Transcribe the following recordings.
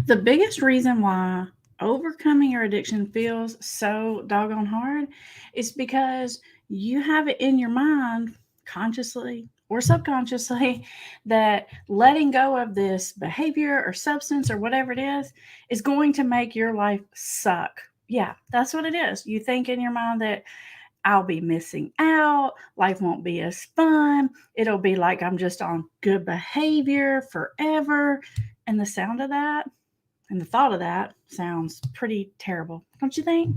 The biggest reason why overcoming your addiction feels so doggone hard is because you have it in your mind, consciously or subconsciously, that letting go of this behavior or substance or whatever it is going to make your life suck. Yeah, that's what it is. You think in your mind that I'll be missing out. Life won't be as fun. It'll be like I'm just on good behavior forever. And the sound of that and the thought of that sounds pretty terrible, don't you think?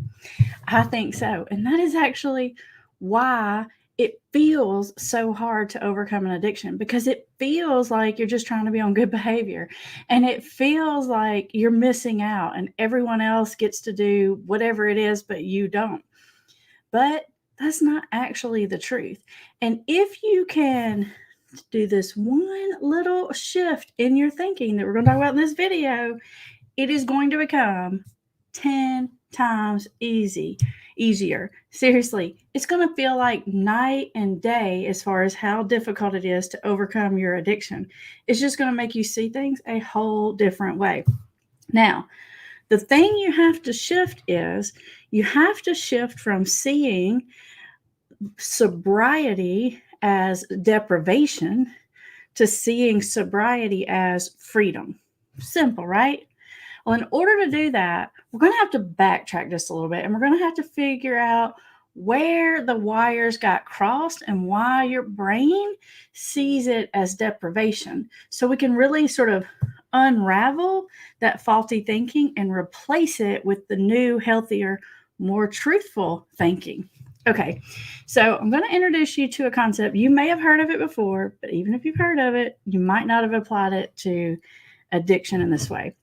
I think so. And that is actually why it feels so hard to overcome an addiction, because it feels like you're just trying to be on good behavior, and it feels like you're missing out and everyone else gets to do whatever it is, but you don't. But that's not actually the truth. And if you can do this one little shift in your thinking that we're going to talk about in this video, it is going to become 10 times easier. Seriously, it's going to feel like night and day as far as how difficult it is to overcome your addiction. It's just going to make you see things a whole different way. Now, the thing you have to shift is you have to shift from seeing sobriety as deprivation to seeing sobriety as freedom. Simple, right? Well, in order to do that, we're going to have to backtrack just a little bit, and we're going to have to figure out where the wires got crossed and why your brain sees it as deprivation. So we can really sort of unravel that faulty thinking and replace it with the new, healthier, more truthful thinking. Okay, so I'm going to introduce you to a concept. You may have heard of it before, but even if you've heard of it, you might not have applied it to addiction in this way.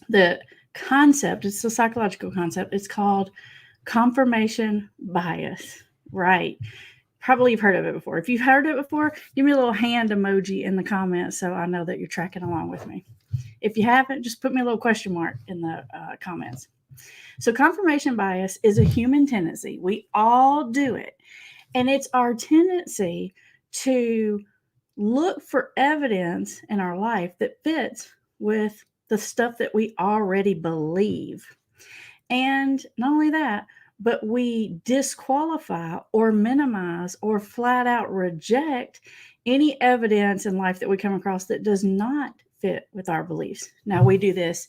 The concept, it's a psychological concept, it's called confirmation bias. Right. Probably you've heard of it before. If you've heard it before, give me a little hand emoji in the comments so I know that you're tracking along with me. If you haven't, just put me a little question mark in the comments. So, confirmation bias is a human tendency. We all do it. And it's our tendency to look for evidence in our life that fits with the stuff that we already believe. And not only that, but we disqualify or minimize or flat out reject any evidence in life that we come across that does not fit with our beliefs. Now, we do this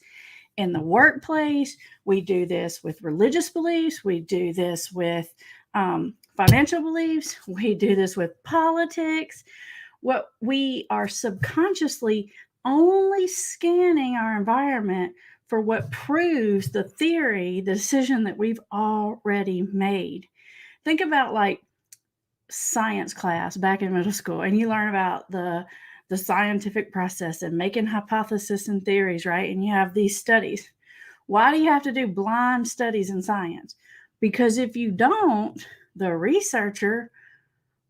in the workplace, we do this with religious beliefs, we do this with financial beliefs, we do this with politics. What we are subconsciously only scanning our environment for what proves the theory, the decision that we've already made. Think about like science class back in middle school, and you learn about the scientific process and making hypotheses and theories, right? And you have these studies. Why do you have to do blind studies in science? Because if you don't, the researcher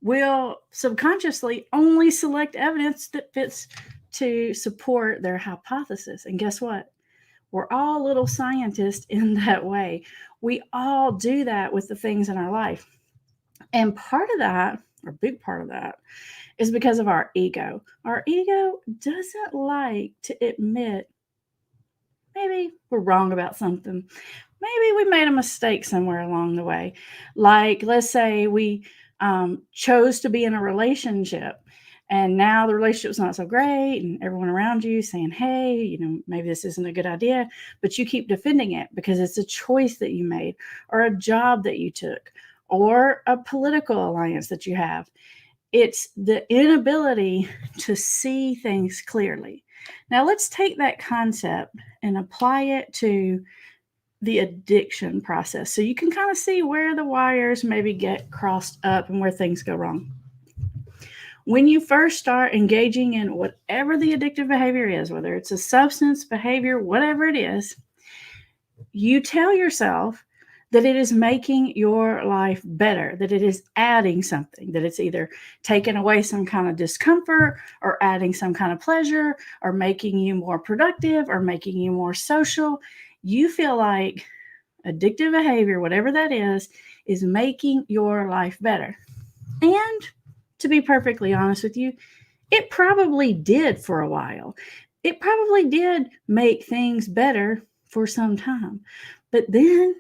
will subconsciously only select evidence that fits to support their hypothesis. And guess what? We're all little scientists in that way. We all do that with the things in our life. And part of that, or a big part of that, is because of our ego. Our ego doesn't like to admit maybe we're wrong about something. Maybe we made a mistake somewhere along the way. Like, let's say we chose to be in a relationship and now the relationship's not so great and everyone around you saying, hey, maybe this isn't a good idea, but you keep defending it because it's a choice that you made or a job that you took or a political alliance that you have. It's the inability to see things clearly. Now let's take that concept and apply it to the addiction process so you can kind of see where the wires maybe get crossed up and where things go wrong. When you first start engaging in whatever the addictive behavior is, whether it's a substance, behavior, whatever it is, you tell yourself that it is making your life better, that it is adding something, that it's either taking away some kind of discomfort or adding some kind of pleasure or making you more productive or making you more social. You feel like addictive behavior, whatever that is making your life better. And to be perfectly honest with you, it probably did for a while. it probably did make things better for some time, but then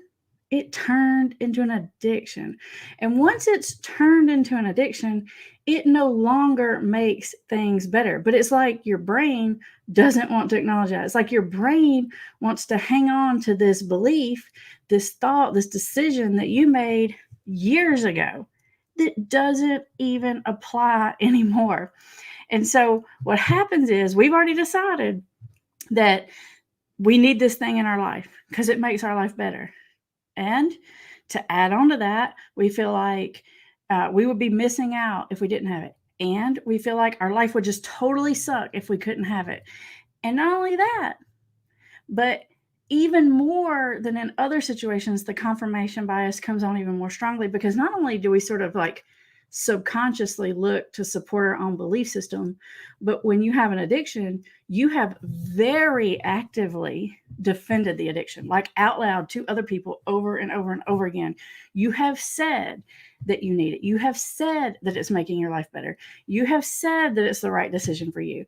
it turned into an addiction. And once it's turned into an addiction, it no longer makes things better. But it's like your brain doesn't want to acknowledge that. It's like your brain wants to hang on to this belief, this thought, this decision that you made years ago that doesn't even apply anymore. And so what happens is we've already decided that we need this thing in our life because it makes our life better. And to add on to that, we feel like we would be missing out if we didn't have it. And we feel like our life would just totally suck if we couldn't have it. And not only that, but even more than in other situations, the confirmation bias comes on even more strongly because not only do we sort of like subconsciously look to support our own belief system, but when you have an addiction, you have very actively defended the addiction, like out loud to other people over and over and over again. You have said that you need it. You have said that it's making your life better. You have said that it's the right decision for you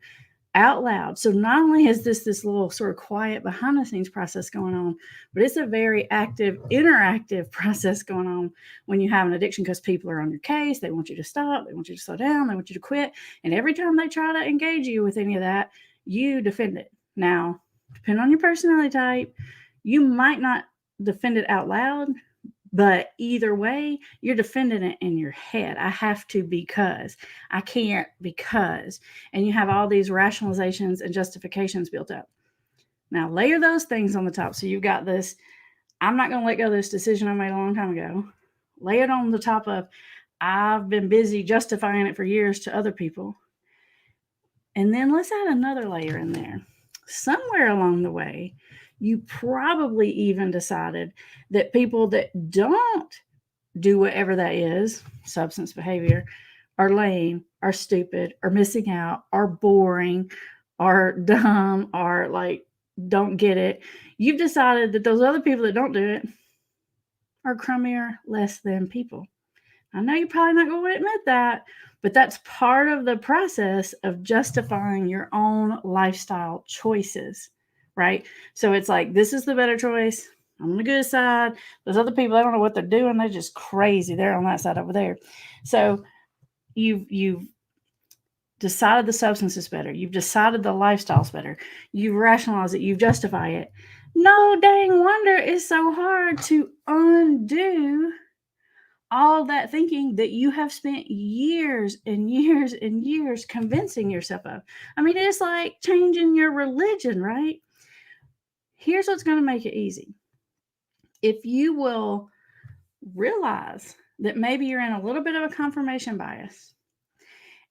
out loud. So not only is this little sort of quiet behind the scenes process going on, but it's a very active, interactive process going on when you have an addiction because people are on your case. They want you to stop. They want you to slow down. They want you to quit. And every time they try to engage you with any of that, you defend it. Now, depending on your personality type, you might not defend it out loud, but either way, you're defending it in your head. I have to because I can't because. And you have all these rationalizations and justifications built up. Now, layer those things on the top. So you've got this, I'm not going to let go of this decision I made a long time ago. Lay it on the top of, I've been busy justifying it for years to other people. And then let's add another layer in there. Somewhere along the way, you probably even decided that people that don't do whatever that is, substance behavior, are lame, are stupid, are missing out, are boring, are dumb, are like, don't get it. You've decided that those other people that don't do it are crummier, less than people. I know you're probably not going to admit that, but that's part of the process of justifying your own lifestyle choices, right? So it's like, this is the better choice. I'm on the good side. Those other people, I don't know what they're doing. They're just crazy. They're on that side over there. So you've decided the substance is better. You've decided the lifestyle's better. You've rationalized it. You've justified it. No dang wonder it's so hard to undo all that thinking that you have spent years and years and years convincing yourself of. I mean, it's like changing your religion, right? Here's what's going to make it easy. If you will realize that maybe you're in a little bit of a confirmation bias,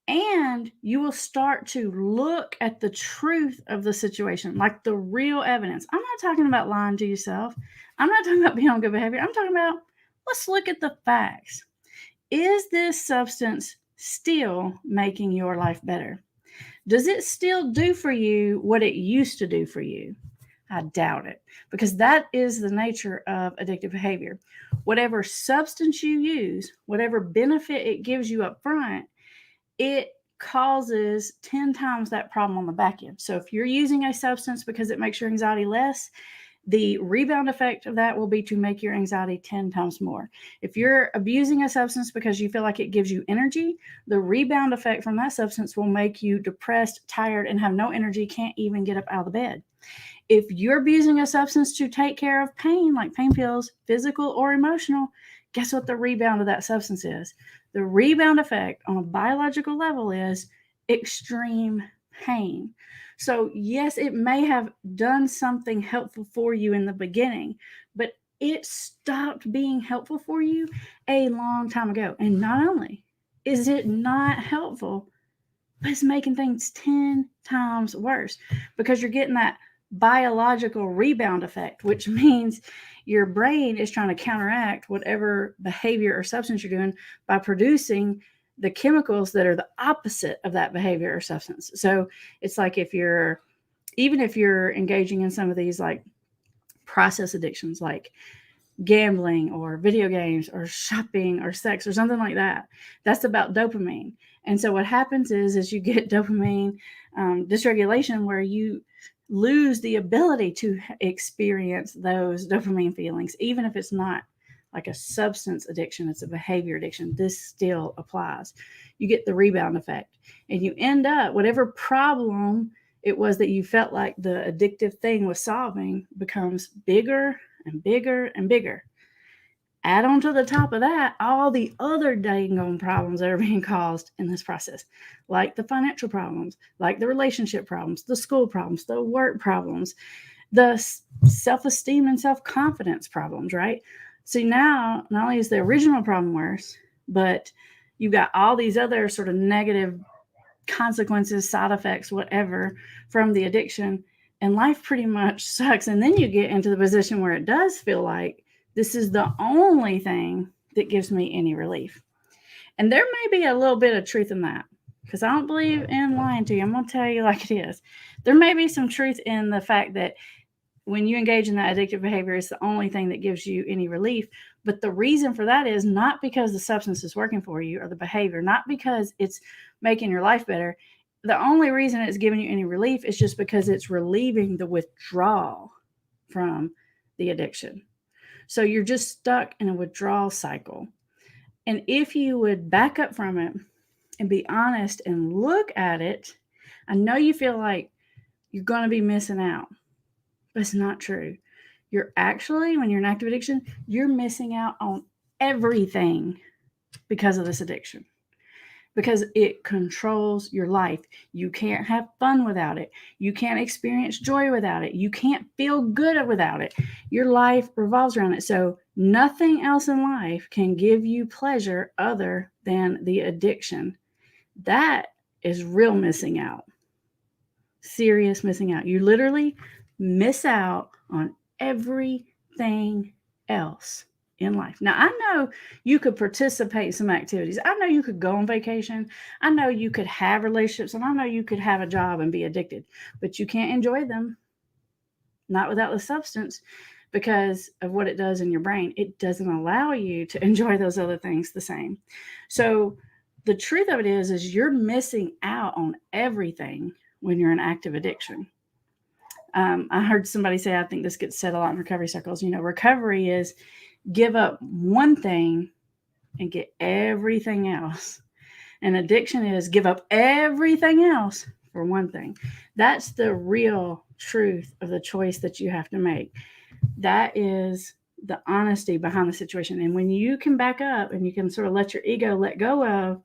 and you will start to look at the truth of the situation, like the real evidence. I'm not talking about lying to yourself. I'm not talking about being on good behavior. I'm talking about, let's look at the facts. Is this substance still making your life better? Does it still do for you what it used to do for you? I doubt it, because that is the nature of addictive behavior. Whatever substance you use, whatever benefit it gives you up front, it causes 10 times that problem on the back end. So if you're using a substance because it makes your anxiety less, the rebound effect of that will be to make your anxiety 10 times more. If you're abusing a substance because you feel like it gives you energy, the rebound effect from that substance will make you depressed, tired, and have no energy, can't even get up out of the bed. If you're abusing a substance to take care of pain, like pain pills, physical or emotional, guess what the rebound of that substance is? The rebound effect on a biological level is extreme pain. So yes, it may have done something helpful for you in the beginning, but it stopped being helpful for you a long time ago. And not only is it not helpful, but it's making things 10 times worse because you're getting that biological rebound effect, which means your brain is trying to counteract whatever behavior or substance you're doing by producing the chemicals that are the opposite of that behavior or substance. So it's like even if you're engaging in some of these like process addictions, like gambling or video games or shopping or sex or something like that, that's about dopamine. And so what happens is you get dopamine dysregulation, where you lose the ability to experience those dopamine feelings, even if it's not like a substance addiction, it's a behavior addiction. This still applies. You get the rebound effect, and you end up, whatever problem it was that you felt like the addictive thing was solving becomes bigger and bigger and bigger. Add on to the top of that all the other dang on problems that are being caused in this process, like the financial problems, like the relationship problems, the school problems, the work problems, the self-esteem and self-confidence problems, right? So now, not only is the original problem worse, but you've got all these other sort of negative consequences, side effects, whatever, from the addiction, and life pretty much sucks. And then you get into the position where it does feel like this is the only thing that gives me any relief. And there may be a little bit of truth in that, because I don't believe in lying to you. I'm going to tell you like it is. There may be some truth in the fact that when you engage in that addictive behavior, it's the only thing that gives you any relief. But the reason for that is not because the substance is working for you or the behavior, not because it's making your life better. The only reason it's giving you any relief is just because it's relieving the withdrawal from the addiction. So you're just stuck in a withdrawal cycle. And if you would back up from it and be honest and look at it, I know you feel like you're going to be missing out, but it's not true. You're actually, when you're in active addiction, you're missing out on everything because of this addiction, because it controls your life. You can't have fun without it. You can't experience joy without it. You can't feel good without it. Your life revolves around it. So nothing else in life can give you pleasure other than the addiction. That is real missing out. Serious missing out. You literally miss out on everything else in life. Now, I know you could participate in some activities. I know you could go on vacation. I know you could have relationships, and I know you could have a job and be addicted, but you can't enjoy them. Not without the substance, because of what it does in your brain. It doesn't allow you to enjoy those other things the same. So the truth of it is you're missing out on everything when you're in active addiction. I heard somebody say, I think this gets said a lot in recovery circles, recovery is give up one thing and get everything else. And addiction is give up everything else for one thing. That's the real truth of the choice that you have to make. That is the honesty behind the situation. And when you can back up and you can sort of let your ego let go of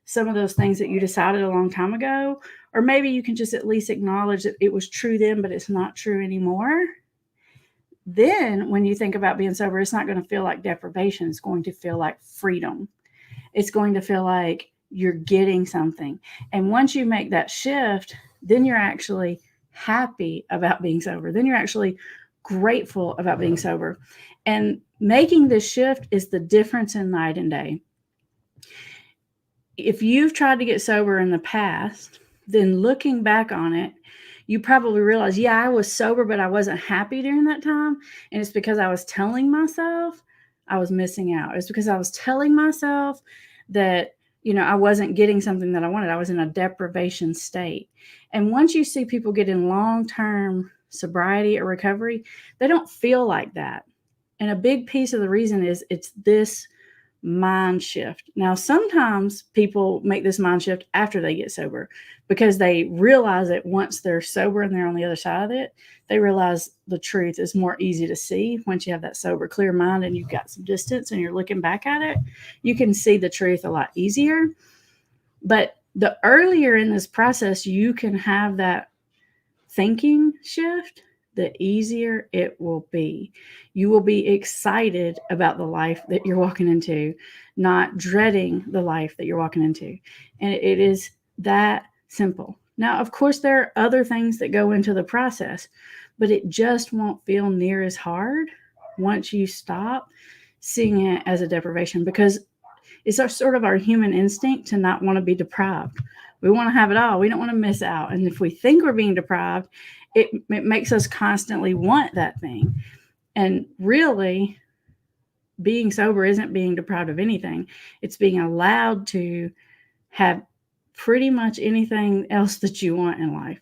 some of those things that you decided a long time ago, or maybe you can just at least acknowledge that it was true then, but it's not true anymore. Then when you think about being sober, it's not going to feel like deprivation. It's going to feel like freedom. It's going to feel like you're getting something. And once you make that shift, then you're actually happy about being sober. Then you're actually grateful about being sober. And making this shift is the difference in night and day. If you've tried to get sober in the past, then looking back on it, you probably realize, yeah, I was sober, but I wasn't happy during that time. And it's because I was telling myself I was missing out. It's because I was telling myself that, I wasn't getting something that I wanted. I was in a deprivation state. And once you see people get in long-term sobriety or recovery, they don't feel like that. And a big piece of the reason is it's this mind shift. Now, sometimes people make this mind shift after they get sober because they realize that once they're sober and they're on the other side of it, they realize the truth is more easy to see. Once you have that sober, clear mind and you've got some distance and you're looking back at it, you can see the truth a lot easier. But the earlier in this process you can have that thinking shift, the easier it will be. You will be excited about the life that you're walking into, not dreading the life that you're walking into. And it is that simple. Now, of course, there are other things that go into the process, but it just won't feel near as hard once you stop seeing it as a deprivation, because it's sort of our human instinct to not want to be deprived. We want to have it all. We don't want to miss out. And if we think we're being deprived, it makes us constantly want that thing. And really, being sober isn't being deprived of anything. It's being allowed to have pretty much anything else that you want in life.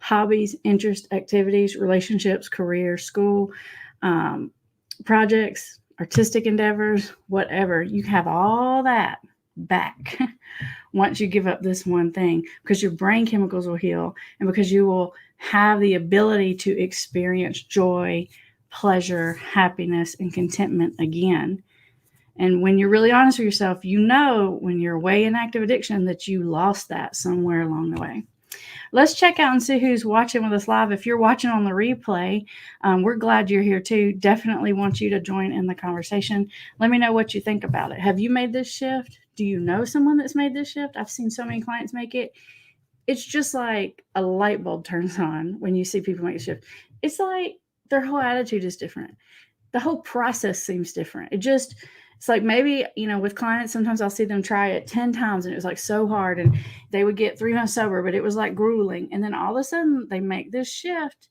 Hobbies, interests, activities, relationships, career, school, projects, artistic endeavors, whatever. You have all that back once you give up this one thing, because your brain chemicals will heal and because you will have the ability to experience joy, pleasure, happiness, and contentment again. And when you're really honest with yourself, you know when you're way in active addiction that you lost that somewhere along the way. Let's check out and see who's watching with us live. If you're watching on the replay, we're glad you're here too. Definitely want you to join in the conversation. Let me know what you think about it. Have you made this shift? Do you know someone that's made this shift? I've seen so many clients make it. It's just like a light bulb turns on when you see people make a shift. It's like their whole attitude is different. The whole process seems different. It's like maybe, with clients, sometimes I'll see them try it 10 times and it was like so hard and they would get 3 months sober, but it was like grueling. And then all of a sudden they make this shift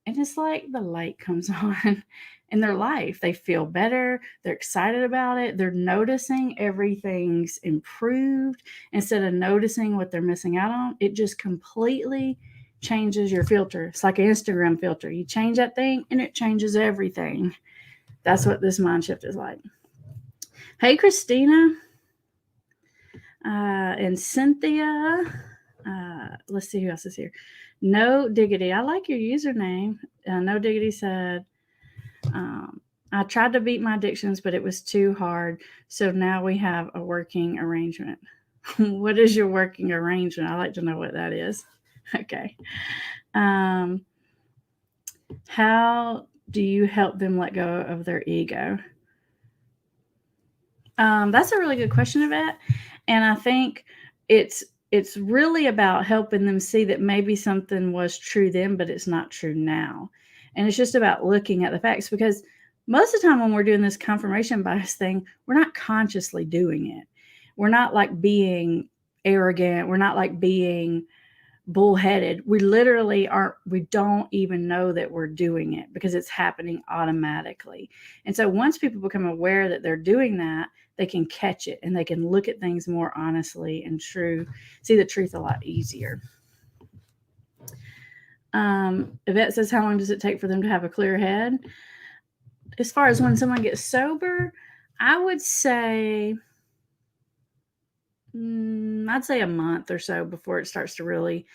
and it's like the light comes on in their life. They feel better. They're excited about it. They're noticing everything's improved instead of noticing what they're missing out on. It just completely changes your filter. It's like an Instagram filter. You change that thing and it changes everything. That's what this mind shift is like. Hey, Christina and Cynthia. Let's see who else is here. No Diggity. I like your username. No Diggity said, I tried to beat my addictions, but it was too hard. So now we have a working arrangement. What is your working arrangement? I'd like to know what that is. Okay. How do you help them let go of their ego? That's a really good question, Yvette. And I think it's really about helping them see that maybe something was true then, but it's not true now. And it's just about looking at the facts, because most of the time when we're doing this confirmation bias thing, we're not consciously doing it. We're not like being arrogant. We're not like being bullheaded. We literally we don't even know that we're doing it because it's happening automatically. And so once people become aware that they're doing that, they can catch it and they can look at things more honestly and see the truth a lot easier. Yvette says, how long does it take for them to have a clear head? As far as when someone gets sober, I would say, I'd say a month or so before it starts to really,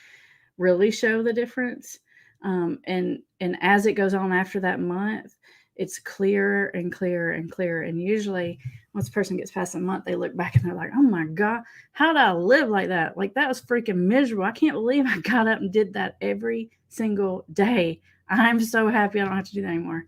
really show the difference. And as it goes on after that month, it's clearer and clearer and clearer. And usually once a person gets past a month, they look back and they're like, oh my God, how did I live like that? Like that was freaking miserable. I can't believe I got up and did that every single day. I'm so happy I don't have to do that anymore.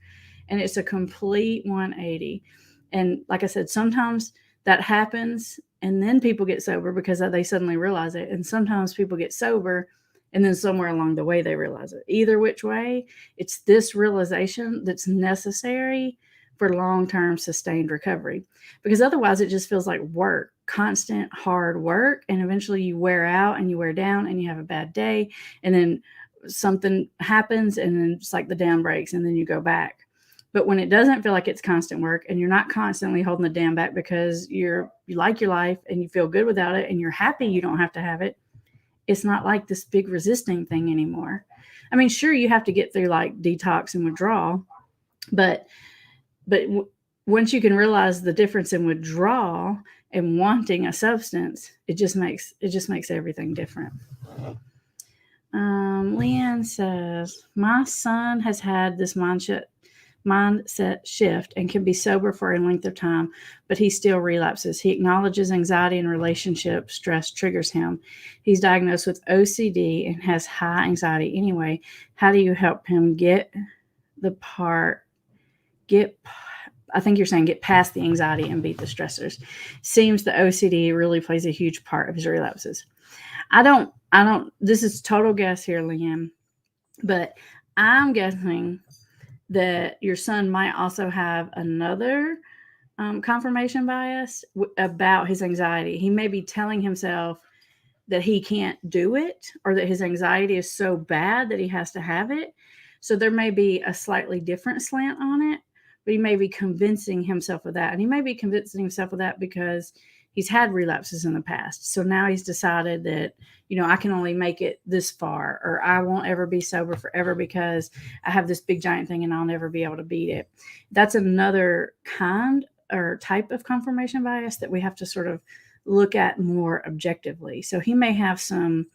And it's a complete 180. And like I said, sometimes that happens and then people get sober because they suddenly realize it. And sometimes people get sober and then somewhere along the way, they realize it. Either which way, it's this realization that's necessary for long-term sustained recovery. Because otherwise, it just feels like work, constant hard work. And eventually you wear out and you wear down and you have a bad day. And then something happens and then it's like the dam breaks and then you go back. But when it doesn't feel like it's constant work and you're not constantly holding the dam back because you like your life and you feel good without it and you're happy you don't have to have it, it's not like this big resisting thing anymore. I mean, sure, you have to get through like detox and withdrawal, but once you can realize the difference in withdrawal and wanting a substance, it just makes everything different. Leanne says, my son has had this mindset shift and can be sober for a length of time, but he still relapses. He acknowledges anxiety and relationship stress triggers him. He's diagnosed with OCD and has high anxiety anyway. How do you help him get past the anxiety and beat the stressors? Seems the OCD really plays a huge part of his relapses. I don't, this is total guess here, Leanne, but I'm guessing that your son might also have another confirmation bias about his anxiety. He may be telling himself that he can't do it or that his anxiety is so bad that he has to have it. So there may be a slightly different slant on it, but he may be convincing himself of that. And he may be convincing himself of that because he's had relapses in the past. So now he's decided that, I can only make it this far, or I won't ever be sober forever because I have this big giant thing and I'll never be able to beat it. That's another kind or type of confirmation bias that we have to sort of look at more objectively. So he may have some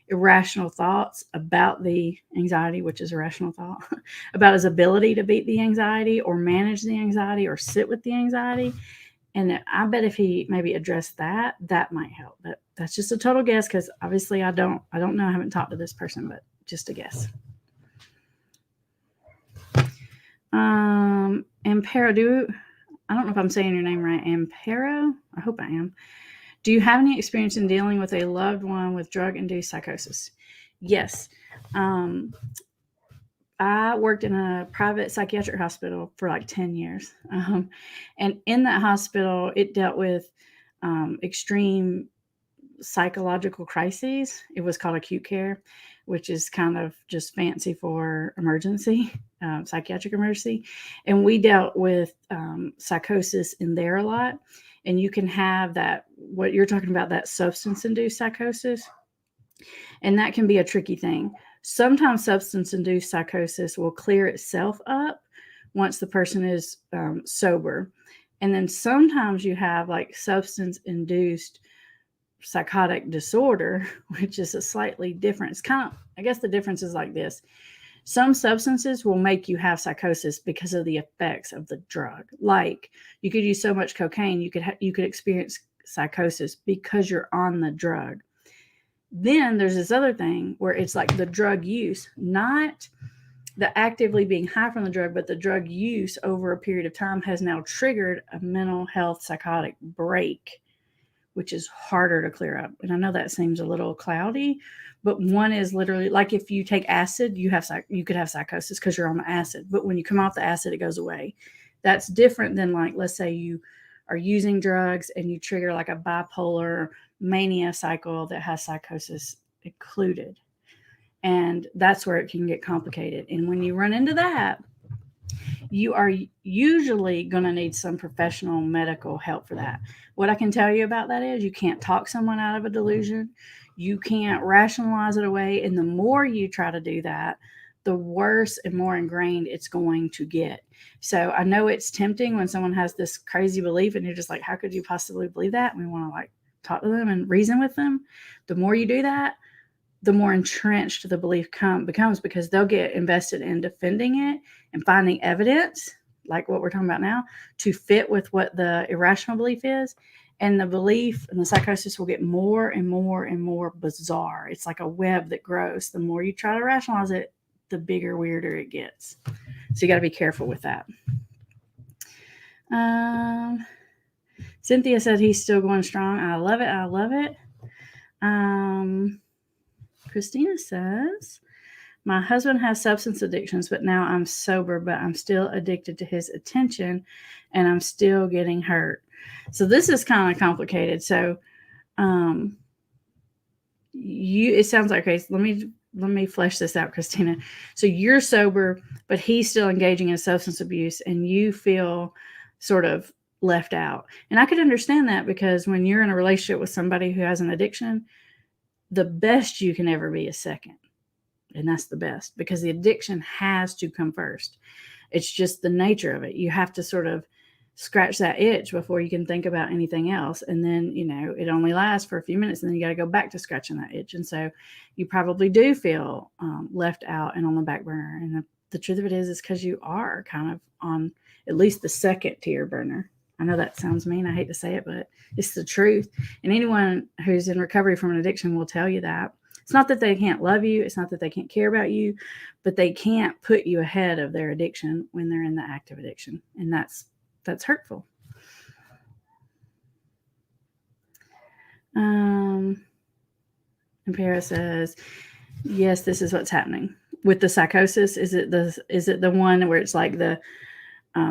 irrational thoughts about the anxiety, which is a rational thought, about his ability to beat the anxiety or manage the anxiety or sit with the anxiety. And I bet if he maybe addressed that, that might help. But that's just a total guess, because obviously I don't know. I haven't talked to this person, but just a guess. Ampero, I don't know if I'm saying your name right. Ampero? I hope I am. Do you have any experience in dealing with a loved one with drug-induced psychosis? Yes. I worked in a private psychiatric hospital for like 10 years. And in that hospital, it dealt with extreme psychological crises. It was called acute care, which is kind of just fancy for emergency, psychiatric emergency. And we dealt with psychosis in there a lot. And you can have that, what you're talking about, that substance-induced psychosis. And that can be a tricky thing. Sometimes substance-induced psychosis will clear itself up once the person is sober. And then sometimes you have like substance-induced psychotic disorder, which is a slightly different. It's kind of, I guess the difference is like this. Some substances will make you have psychosis because of the effects of the drug. Like you could use so much cocaine, you could experience psychosis because you're on the drug. Then there's this other thing where it's like the drug use, not the actively being high from the drug, but the drug use over a period of time has now triggered a mental health psychotic break, which is harder to clear up. And I know that seems a little cloudy, but one is literally like if you take acid, you could have psychosis because you're on the acid. But when you come off the acid, it goes away. That's different than like, let's say you are using drugs and you trigger like a bipolar mania cycle that has psychosis included. And that's where it can get complicated. And when you run into that, you are usually going to need some professional medical help for that. What I can tell you about that is you can't talk someone out of a delusion. You can't rationalize it away. And the more you try to do that, the worse and more ingrained it's going to get. So I know it's tempting when someone has this crazy belief and you're just like, how could you possibly believe that? And we want to like talk to them and reason with them. The more you do that, the more entrenched the belief becomes, because they'll get invested in defending it and finding evidence, like what we're talking about now, to fit with what the irrational belief is. And the belief and the psychosis will get more and more and more bizarre. It's like a web that grows. The more you try to rationalize it, the bigger, weirder it gets. So you got to be careful with that. Cynthia said he's still going strong. I love it. I love it. Christina says, my husband has substance addictions, but now I'm sober, but I'm still addicted to his attention and I'm still getting hurt. So this is kind of complicated. So it sounds like, okay, so let me flesh this out, Christina. So you're sober, but he's still engaging in substance abuse and you feel sort of left out. And I could understand that, because when you're in a relationship with somebody who has an addiction, the best you can ever be is second. And that's the best, because the addiction has to come first. It's just the nature of it. You have to sort of scratch that itch before you can think about anything else. And then, it only lasts for a few minutes and then you got to go back to scratching that itch. And so you probably do feel left out and on the back burner. And the truth of it is because you are kind of on at least the second tier burner. I know that sounds mean. I hate to say it, but it's the truth. And anyone who's in recovery from an addiction will tell you that. It's not that they can't love you. It's not that they can't care about you, but they can't put you ahead of their addiction when they're in the active addiction. And that's hurtful. And Para says, yes, this is what's happening with the psychosis. Is it the one where it's like the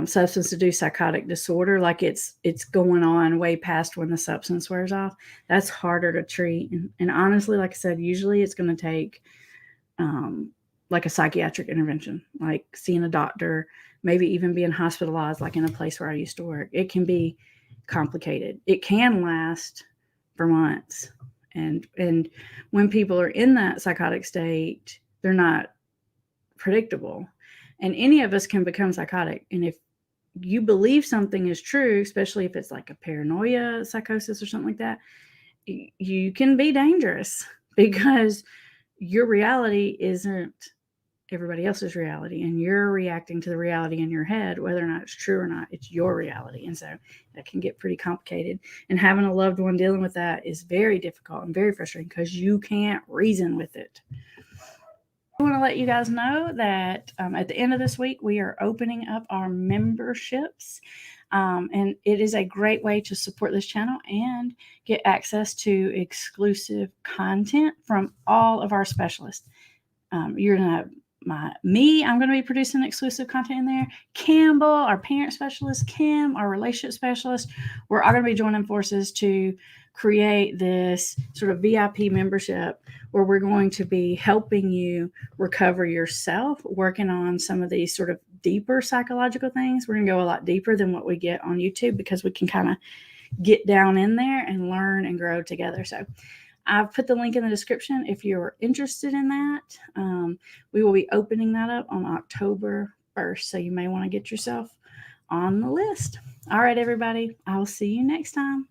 substance-induced psychotic disorder, like it's going on way past when the substance wears off? That's harder to treat. And honestly, like I said, usually it's going to take like a psychiatric intervention, like seeing a doctor, maybe even being hospitalized, like in a place where I used to work. It can be complicated. It can last for months. And when people are in that psychotic state, they're not predictable. And any of us can become psychotic. And if you believe something is true, especially if it's like a paranoia psychosis or something like that, you can be dangerous because your reality isn't everybody else's reality, and you're reacting to the reality in your head, whether or not it's true or not. It's your reality. And so that can get pretty complicated, and having a loved one dealing with that is very difficult and very frustrating because you can't reason with it. I want to let you guys know that at the end of this week, we are opening up our memberships. And it is a great way to support this channel and get access to exclusive content from all of our specialists. You're going to I'm going to be producing exclusive content in there. Campbell, our parent specialist, Kim, our relationship specialist, we're all going to be joining forces to create this sort of VIP membership where we're going to be helping you recover yourself, working on some of these sort of deeper psychological things. We're going to go a lot deeper than what we get on YouTube because we can kind of get down in there and learn and grow together. So I've put the link in the description if you're interested in that. We will be opening that up on October 1st, so you may want to get yourself on the list. All right, everybody. I'll see you next time.